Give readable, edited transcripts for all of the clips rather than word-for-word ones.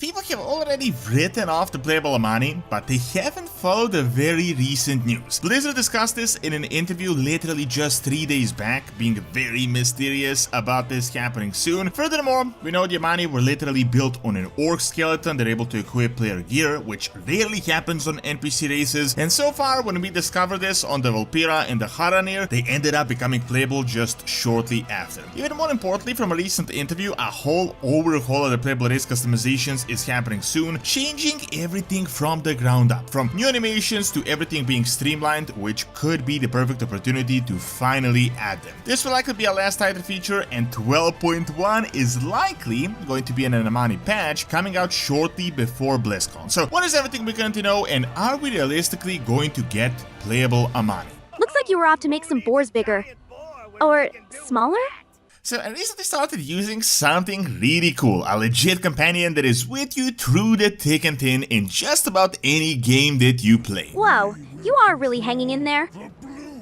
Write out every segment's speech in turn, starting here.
people have already written off the playable AMANI, but they haven't followed the very recent news. Blizzard discussed this in an interview literally just 3 days back, being very mysterious about this happening soon. Furthermore, we know the AMANI were literally built on an orc skeleton. They're able to equip player gear, which rarely happens on NPC races, and so far when we discovered this on the vulpera and the haranir, they ended up becoming playable just shortly after. Even more importantly, from a recent interview, a whole overhaul of the playable race customizations is happening soon, changing everything from the ground up, from new animations to everything being streamlined, which could be the perfect opportunity to finally add them. This will likely be a last title feature, and 12.1 is likely going to be an AMANI patch coming out shortly before BlizzCon. So what is everything we're going to know, and are we realistically going to get playable AMANI? Looks like you were off to make some boars bigger. Or smaller? So I recently started using something really cool, a legit companion that is with you through the thick and thin in just about any game that you play. Whoa, you are really hanging in there.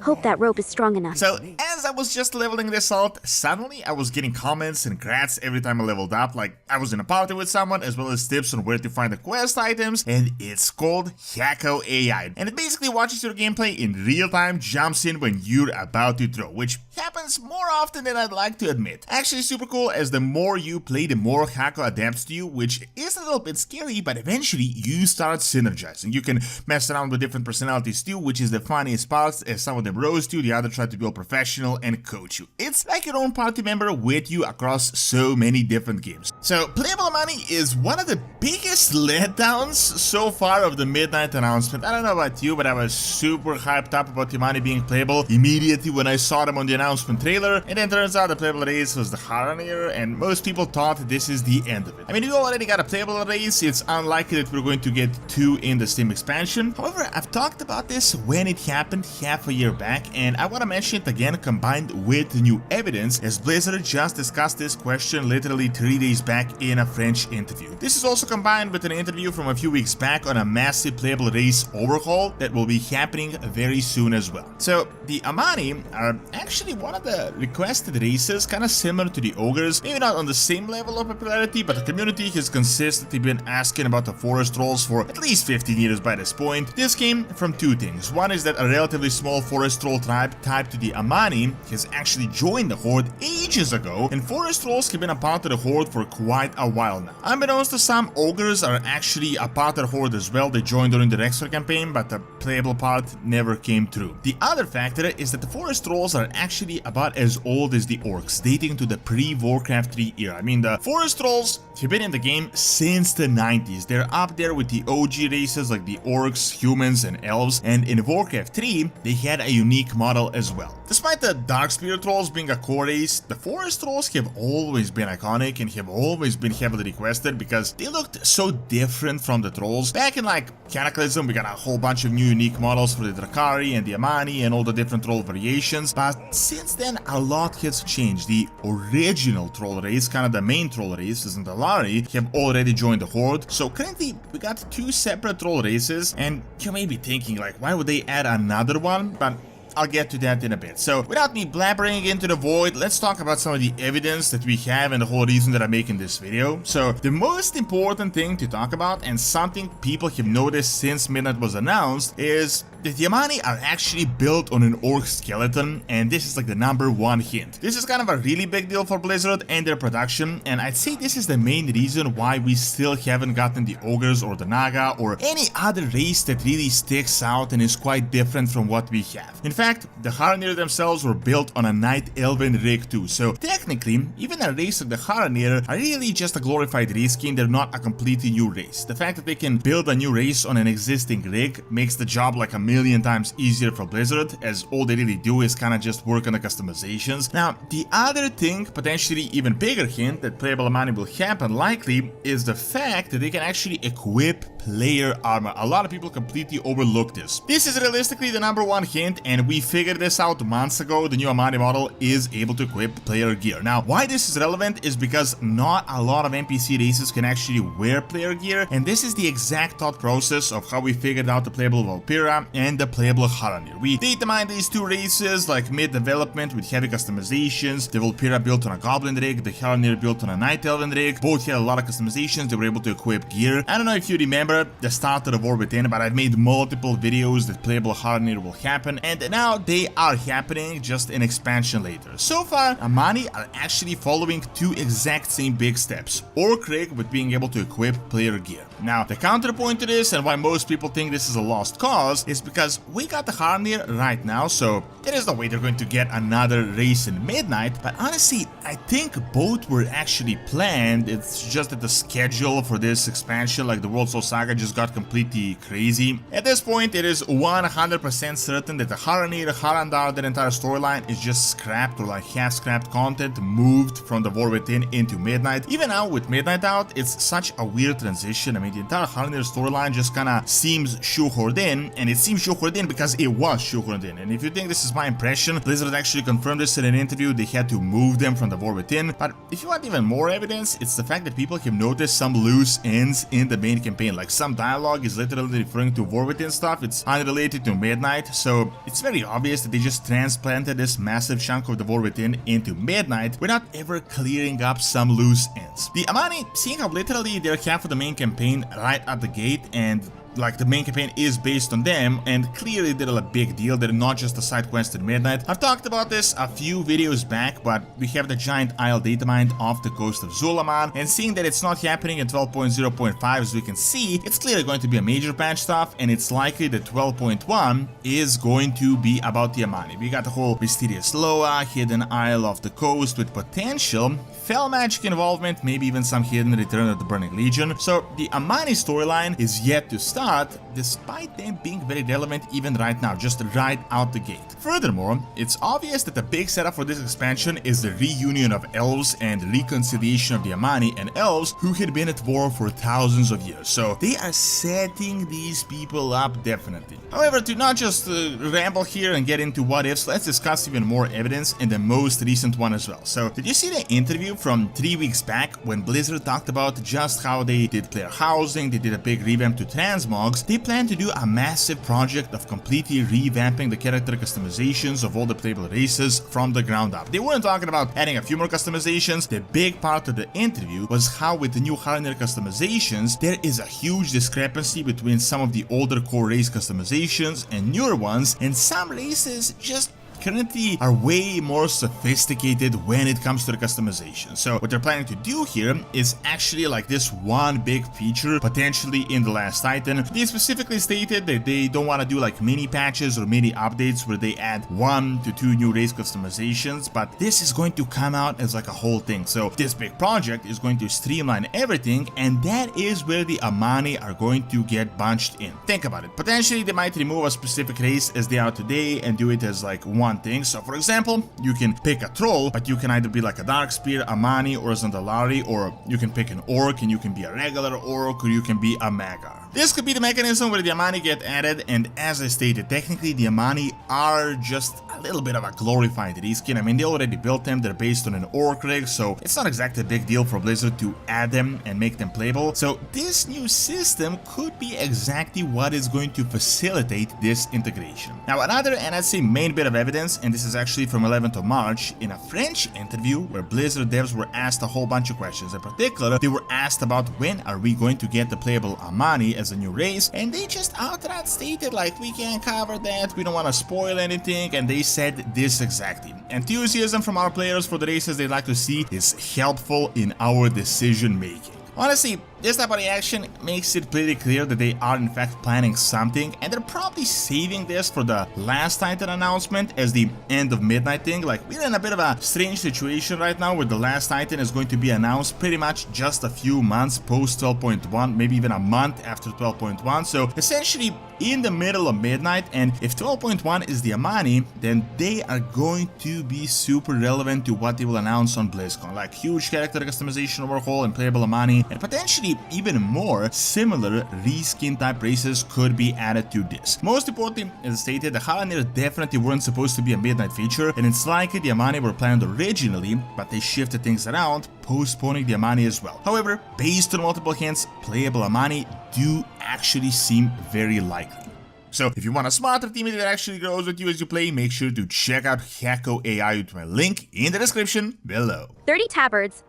Hope that rope is strong enough. So as I was just leveling this out, suddenly I was getting comments and grats every time I leveled up, like I was in a party with someone, as well as tips on where to find the quest items, and it's called Hacko AI. And it basically watches your gameplay in real time, jumps in when you're about to throw, which happens more often than I'd like to admit. Actually super cool, as the more you play, the more Hacko adapts to you, which is a little bit scary, but eventually you start synergizing. You can mess around with different personalities too, which is the funniest part, as some of them roast you, the other try to be all professional and coach you. It's like your own party member with you across so many different games. So playable AMANI is one of the biggest letdowns so far of the midnight announcement. I don't know about you, but I was super hyped up about the AMANI being playable immediately when I saw them on the announcement trailer, and then turns out the playable race was the haranir, and most people thought this is the end of it. I mean, we already got a playable race, it's unlikely that we're going to get 2 in the Steam expansion. However, I've talked about this when it happened half a year back, and I want to mention it again combined with new evidence, as Blizzard just discussed this question literally 3 days back in a French interview. This is also combined with an interview from a few weeks back on a massive playable race overhaul that will be happening very soon as well. So the AMANI are actually one of the requested races, kind of similar to the ogres, maybe not on the same level of popularity, but the community has consistently been asking about the forest trolls for at least 15 years by this point. This came from 2 things. One is that a relatively small forest troll tribe tied to the AMANI has actually joined the horde ages ago, and forest trolls have been a part of the horde for quite a while now. Unbeknownst to some, ogres are actually a part of the horde as well. They joined during the Rexor campaign, but the playable part never came through. The other factor is that the forest trolls are actually about as old as the orcs, dating to the pre-Warcraft 3 era. I mean, the forest trolls have been in the game since the 90s. They're up there with the OG races like the orcs, humans, and elves, and in Warcraft 3, they had a unique model as well. Despite the Darkspear trolls being a core race, the forest trolls have always been iconic and have always been heavily requested because they looked so different from the trolls. Back in like Cataclysm, we got a whole bunch of new unique models for the Drakari and the AMANI and all the different troll variations, but since then a lot has changed. The original troll race, kind of the main troll race, and the Lari have already joined the horde, so currently we got 2 separate troll races, and you may be thinking like, why would they add another one? But I'll get to that in a bit. So without me blabbering into the void, let's talk about some of the evidence that we have and the whole reason that I'm making this video. So the most important thing to talk about, and something people have noticed since Midnight was announced, is that the AMANI are actually built on an orc skeleton, and this is like the #1 hint. This is kind of a really big deal for Blizzard and their production, and I'd say this is the main reason why we still haven't gotten the ogres or the naga or any other race that really sticks out and is quite different from what we have. In fact, the haranir themselves were built on a Night Elven rig too, so technically, even a race like the haranir are really just a glorified reskin. They're not a completely new race. The fact that they can build a new race on an existing rig makes the job like a million times easier for Blizzard, as all they really do is kind of just work on the customizations. Now, the other thing, potentially even bigger hint that playable AMANI will happen likely, is the fact that they can actually equip player armor. A lot of people completely overlook this. This is realistically the #1 hint, and we figured this out months ago. The new Amani model is able to equip player gear. Now, why this is relevant is because not a lot of NPC races can actually wear player gear, and this is the exact thought process of how we figured out the playable vulpera and the playable haranir. We data mined these two races like mid-development with heavy customizations. The vulpera built on a goblin rig, the haranir built on a night elven rig. Both had a lot of customizations. They were able to equip gear. I don't know if you remember the start of the war within, but I've made multiple videos that playable haranir will happen, and now they are happening, just an expansion later. So far, Amani are actually following two exact same big steps. Orc rig with being able to equip player gear. Now, the counterpoint to this, and why most people think this is a lost cause, is because we got the haranir right now, so there is no way they're going to get another race in midnight. But honestly, I think both were actually planned. It's just that the schedule for this expansion, like the World Soul Saga, just got completely crazy. At this point, it is 100% certain that the haranir, harandar, that entire storyline is just scrapped or like half scrapped content moved from the War Within into Midnight. Even now with Midnight out, it's such a weird transition. I mean, the entire haranir storyline just kinda seems shoehorned in, and it seems shoehorned in because it was shoehorned in. And if you think this is my impression, Blizzard actually confirmed this in an interview. They had to move them from the War Within. But if you want even more evidence, it's the fact that people have noticed some loose ends in the main campaign. Like some dialogue is literally referring to War Within stuff. It's unrelated to Midnight, so it's very obvious that they just transplanted this massive chunk of the War Within into Midnight without ever clearing up some loose ends. The Amani, seeing how literally they're half of the main campaign right at the gate, and like the main campaign is based on them, and clearly they're a big deal. They're not just a side quest in Midnight. I've talked about this a few videos back, but we have the giant isle data mined off the coast of Zulaman, and seeing that it's not happening in 12.0.5, as we can see, it's clearly going to be a major patch stuff, and it's likely that 12.1 is going to be about the Amani. We got the whole mysterious Loa, hidden isle off the coast with potential fell magic involvement, maybe even some hidden return of the Burning Legion. So the Amani storyline is yet to start, despite them being very relevant even right now, just right out the gate. Furthermore, it's obvious that the big setup for this expansion is the reunion of elves and reconciliation of the Amani and elves who had been at war for thousands of years. So they are setting these people up definitely. However, to not just ramble here and get into what ifs, let's discuss even more evidence, and the most recent one as well. So did you see the interview from 3 weeks back when Blizzard talked about just how they did player housing, they did a big revamp to transmogs, they plan to do a massive project of completely revamping the character customizations of all the playable races from the ground up. They weren't talking about adding a few more customizations. The big part of the interview was how with the new haranir customizations, there is a huge discrepancy between some of the older core race customizations and newer ones, and some races just currently are way more sophisticated when it comes to the customization. So what they're planning to do here is actually like this one big feature potentially in the last Titan. They specifically stated that they don't want to do like mini patches or mini updates where they add 1 to 2 new race customizations, but this is going to come out as like a whole thing. So this big project is going to streamline everything, and that is where the Amani are going to get bunched in. Think about it. Potentially they might remove a specific race as they are today and do it as like one thing. So for example, you can pick a troll, but you can either be like a Darkspear, Amani, or a Zandalari, or you can pick an orc and you can be a regular orc, or you can be a Magar. This could be the mechanism where the Amani get added, and as I stated, technically the Amani are just a little bit of a glorified reskin. I mean, they already built them, they're based on an orc rig, so it's not exactly a big deal for Blizzard to add them and make them playable. So this new system could be exactly what is going to facilitate this integration. Now another, and I'd say main bit of evidence, and this is actually from 11th of March, in a French interview where Blizzard devs were asked a whole bunch of questions. In particular, they were asked about when are we going to get the playable Amani as a new race, and they just outright stated like, we can't cover that, we don't want to spoil anything, and they said this exactly: enthusiasm from our players for the races they'd like to see is helpful in our decision making. Honestly, this type of reaction makes it pretty clear that they are in fact planning something, and they're probably saving this for the last Titan announcement as the end of Midnight thing. Like, we're in a bit of a strange situation right now where the last Titan is going to be announced pretty much just a few months post 12.1, maybe even a month after 12.1, so essentially in the middle of Midnight. And if 12.1 is the Amani, then they are going to be super relevant to what they will announce on BlizzCon, like huge character customization overhaul and playable Amani, and potentially maybe even more similar reskin type races could be added to this. Most importantly, as stated, the haranir definitely weren't supposed to be a midnight feature, and it's likely the Amani were planned originally, but they shifted things around, postponing the Amani as well. However, based on multiple hints, playable Amani do actually seem very likely. So if you want a smarter teammate that actually grows with you as you play, make sure to check out Hacko AI with my link in the description below. 30 tabards.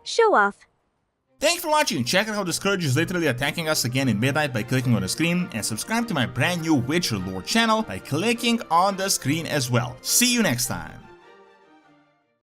Show off. Thanks for watching. Check out how the Scourge is literally attacking us again in midnight by clicking on the screen, and subscribe to my brand new Witcher lore channel by clicking on the screen as well. See you next time.